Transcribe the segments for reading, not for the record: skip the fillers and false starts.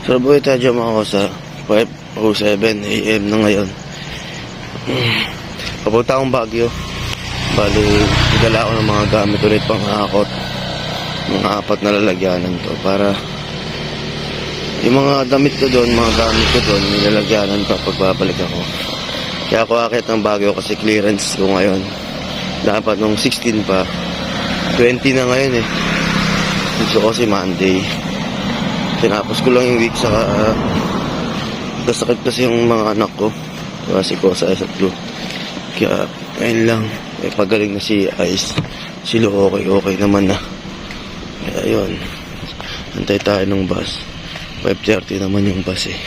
So buhay tayo mga sa 5:07 AM na ngayon. Papunta akong Baguio. Bali, nagdala ako ng mga gamit ulit pang hakot. Mga 4 na lalagyanan to para yung mga damit ko doon, mga gamit ko doon, nilalagyanan pa pagbabalik ako. Kaya ako akit ng Baguio kasi clearance ko ngayon. Dapat nung 16 pa, 20 na ngayon eh. Gusto ko si Monday. Tinapos ko lang yung week sa kasakit kasi yung mga anak ko. Kasi ko sa SFlu. Kaya ayun lang. Pagaling na si Ice. Sila okay naman na. Kaya ayun. Antay tayo ng bus. 5:30 naman yung bus eh.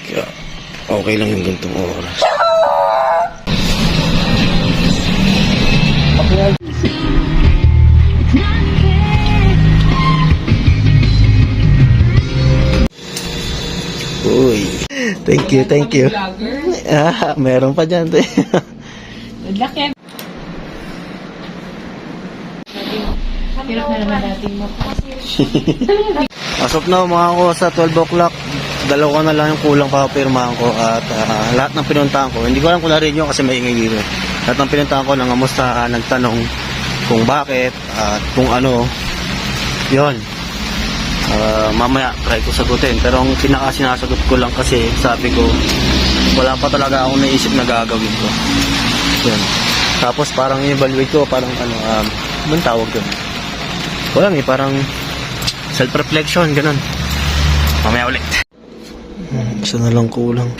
Kaya okay lang yung gantong oras. Uy. Thank you. Meron pa dyan. Good luck, Kev. Hirap na naman natin mo. Pasok na mga ko sa 12 o'clock. Dalawa na lang yung kulang pa pirmahan ko. At lahat ng pinuntahan ko, hindi ko alam kung narin yun kasi may ingay dito. Lahat ng pinuntahan ko, nangamusta, nagtanong kung bakit at kung ano. Yun. Mamaya try ko sagutin, pero ang pinaka-sinasagot ko lang kasi sabi ko wala pa talaga akong naisip na gagawin ko. Yun. Tapos parang evaluate ko, parang anong tawag doon, wala parang self-reflection, ganun. Mamaya ulit. Isa na lang kulang.